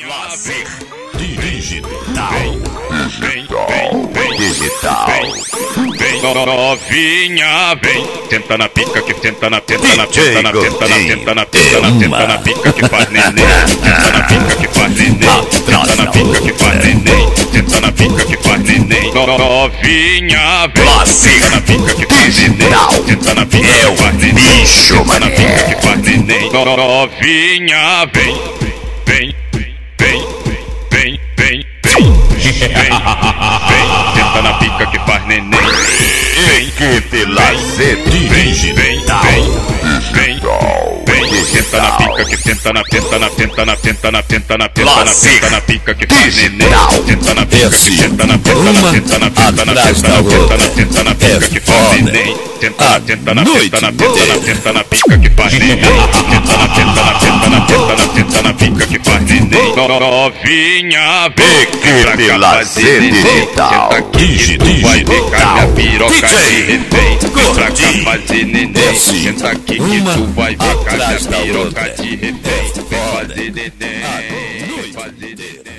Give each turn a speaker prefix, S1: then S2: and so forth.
S1: Lazer digital. Vem, novinha, vem. Tenta na pica que tenta na pica que faz neném. Tenta na pica que faz neném. Tenta na pica que faz neném. Tenta na pica que faz neném. Novinha, vem. Tenta na pica que faz neném. Tenta na pica que faz neném.
S2: Bicho,
S1: Tenta na pica que faz neném. Novinha, vem. Vem, tenta na pica que faz neném.
S2: Equipe Lazer digital.
S1: Tenta na pica que tenta na pica que faz neném. Tenta na pica que tenta na pica que faz neném. Tenta na pica que faz neném. Tenta na pica que faz neném. Novinha, vem.
S2: Equipe Lazer digital.
S1: Tenta aqui que tu vai ver que a minha piroca de refém. Pra cá fazer neném. Tenta aqui que tu vai ver que a minha piroca de refém. Vem fazer neném.